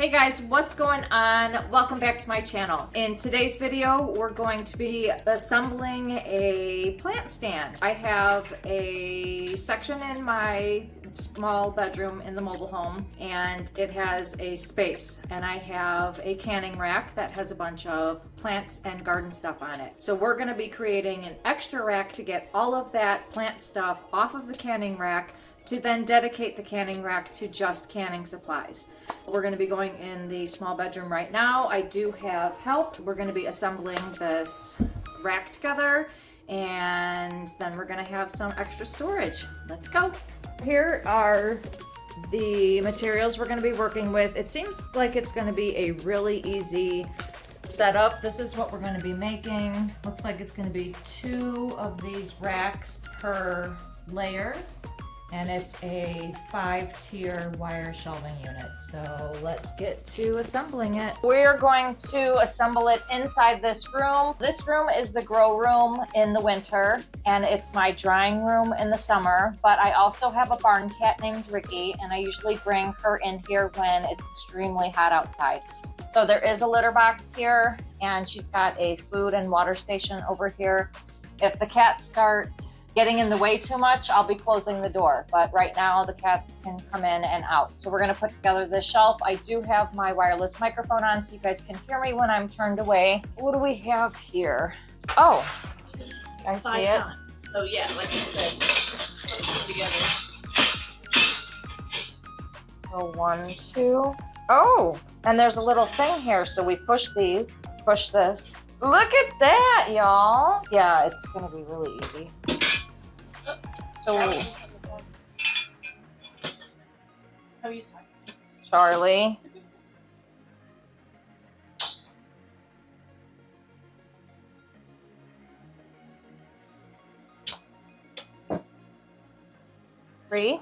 Hey guys, what's going on? Welcome back to my channel. In today's video, we're going to be assembling a plant stand. I have a section in my small bedroom in the mobile home, and it has a space, and I have a canning rack that has a bunch of plants and garden stuff on it. So we're going to be creating an extra rack to get all of that plant stuff off of the canning rack to then dedicate the canning rack to just canning supplies. We're going to be going in the small bedroom right now. I do have help. We're going to be assembling this rack together, and then we're going to have some extra storage. Let's go. Here are the materials we're going to be working with. It seems like it's going to be a really easy setup. This is what we're going to be making. Looks like it's going to be 2 of these racks per layer. And it's a 5-tier wire shelving unit. So let's get to assembling it. We're going to assemble it inside this room. This room is the grow room in the winter, and it's my drying room in the summer. But I also have a barn cat named Ricky, and I usually bring her in here when it's extremely hot outside. So there is a litter box here, and she's got a food and water station over here. If the cats start getting in the way too much, I'll be closing the door. But right now the cats can come in and out. So we're gonna put together this shelf. I do have my wireless microphone on so you guys can hear me when I'm turned away. What do we have here? Oh, I see it. So yeah, like you said, put it together. So 1, 2. Oh, and there's a little thing here. So we push these, push this. Look at that, y'all. Yeah, it's gonna be really easy. So, Charlie. Three.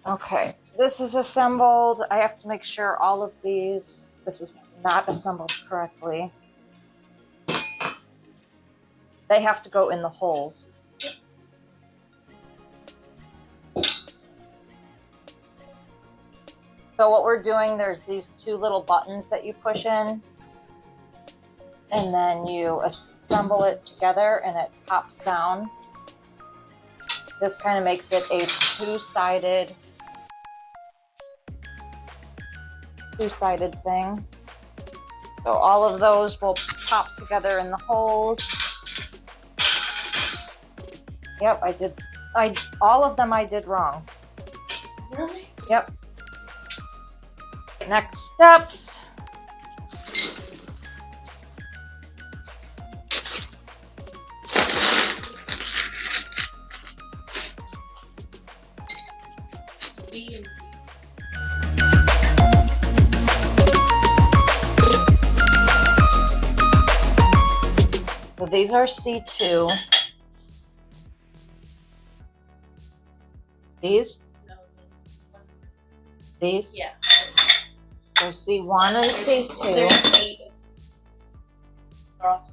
Okay, this is assembled. I have to make sure all of these, this is not assembled correctly. They have to go in the holes. So what we're doing, there's these 2 little buttons that you push in, and then you assemble it together and it pops down. This kind of makes it a two-sided thing. So all of those will pop together in the holes. Yep, all of them I did wrong. Really? Yep. Next steps. So these are C2. These? No. These? Yeah. So C1 and C2. There's 8. They're also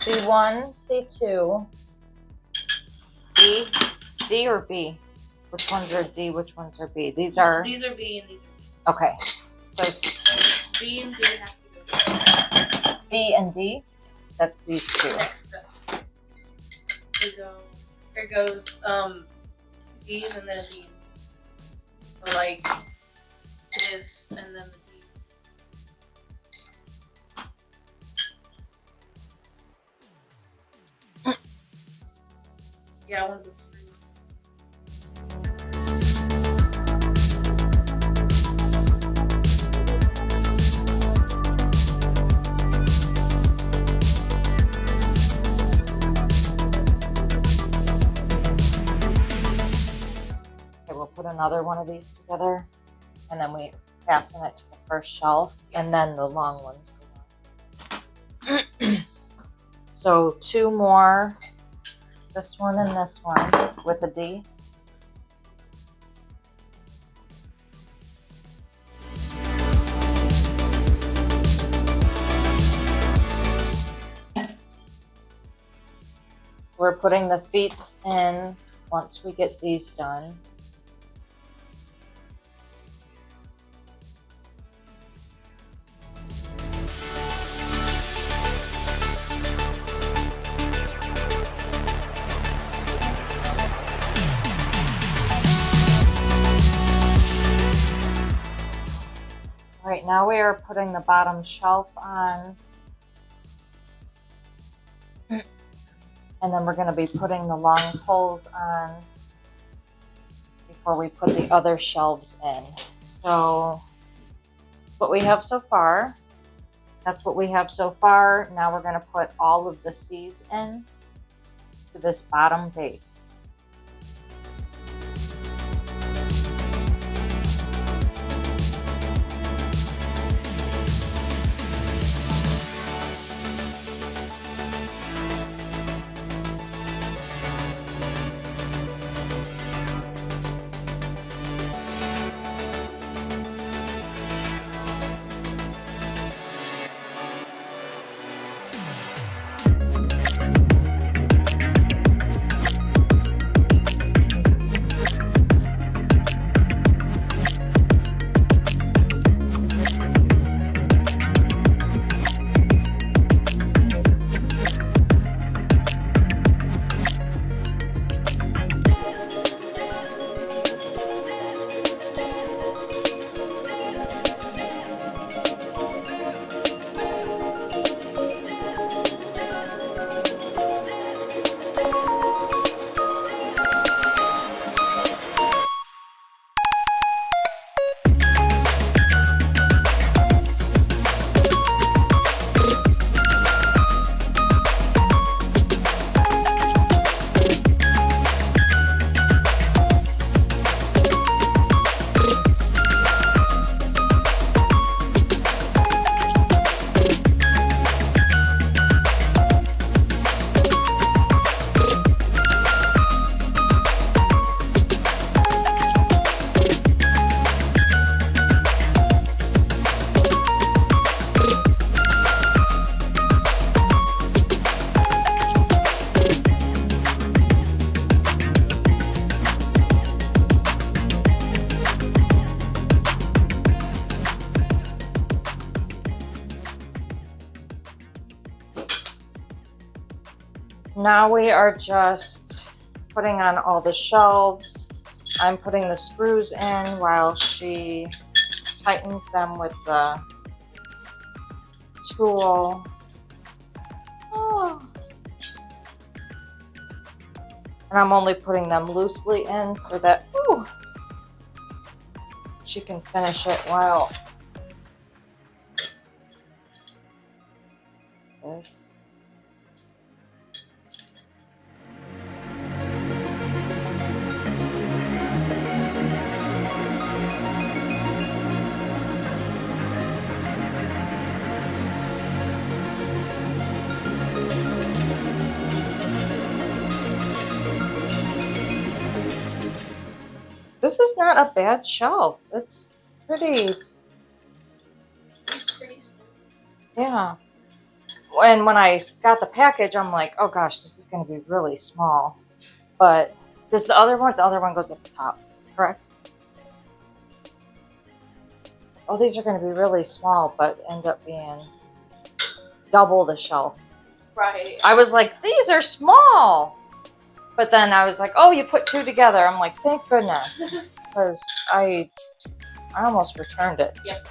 C1, C2. D or B? Which ones are D? Which ones are B? These are B and these are B. Okay. So B and D have to go. B and D. That's these 2. Next up. Here goes B's and then a D. So like this and then the D. Yeah, one of those. Put another one of these together, and then we fasten it to the first shelf, and then the long ones go on. So 2 more, this one and this one with a D. we're putting the feet in once we get these done. All right, now we are putting the bottom shelf on. And then we're going to be putting the long poles on before we put the other shelves in. So what we have so far, that's what we have so far. Now we're going to put all of the C's in to this bottom base. Now we are just putting on all the shelves. I'm putting the screws in while she tightens them with the tool. Oh. And I'm only putting them loosely in so that she can finish it while this. This is not a bad shelf. It's pretty. Yeah. And when I got the package, I'm like, oh gosh, this is going to be really small. But does the other one goes at the top, correct? Oh, these are going to be really small, but end up being double the shelf. Right. I was like, these are small. But then I was like, oh, you put two together. I'm like, thank goodness. Because I almost returned it. Yep.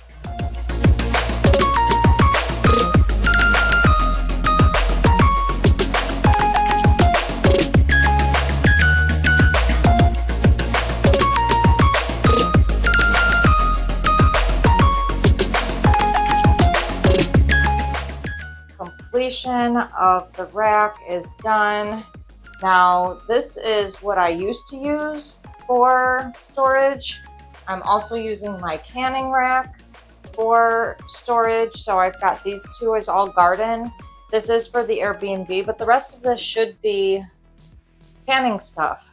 Completion of the rack is done. Now, this is what I used to use for storage. I'm also using my canning rack for storage. So I've got these two as all garden. This is for the Airbnb, but the rest of this should be canning stuff.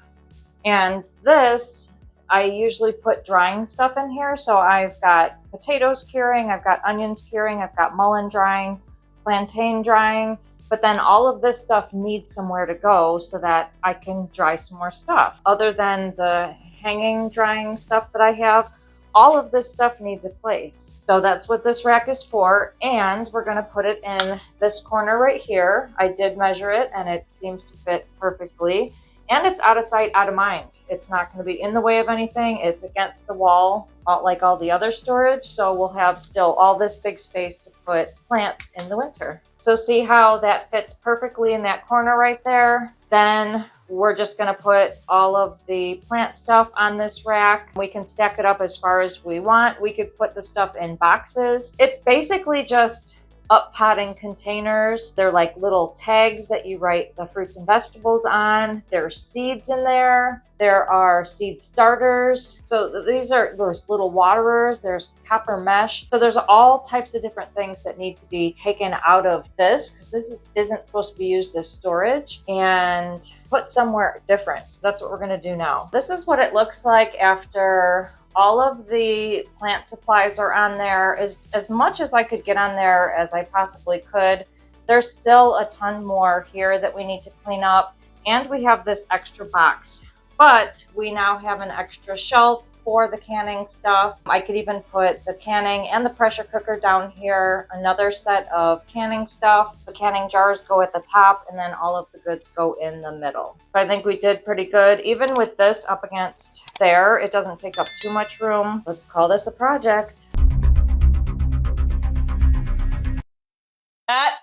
And this, I usually put drying stuff in here. So I've got potatoes curing, I've got onions curing, I've got mullein drying, plantain drying. But then all of this stuff needs somewhere to go so that I can dry some more stuff. Other than the hanging drying stuff that I have, all of this stuff needs a place. So that's what this rack is for. And we're gonna put it in this corner right here. I did measure it and it seems to fit perfectly. And it's out of sight, out of mind. It's not going to be in the way of anything. It's against the wall, like all the other storage. So we'll have still all this big space to put plants in the winter. So see how that fits perfectly in that corner right there? Then we're just going to put all of the plant stuff on this rack. We can stack it up as far as we want. We could put the stuff in boxes. It's basically just up potting containers. They're like little tags that you write the fruits and vegetables on. There's seeds in there. There are seed starters. So these are those little waterers. There's copper mesh. So there's all types of different things that need to be taken out of this because this isn't supposed to be used as storage and put somewhere different. So that's what we're going to do now. This is what it looks like after all of the plant supplies are on there. As much as I could get on there as I possibly could. There's still a ton more here that we need to clean up. And we have this extra box. But we now have an extra shelf for the canning stuff. I could even put the canning and the pressure cooker down here. Another set of canning stuff. The canning jars go at the top and then all of the goods go in the middle. So I think we did pretty good. Even with this up against there, it doesn't take up too much room. Let's call this a project.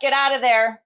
Get out of there.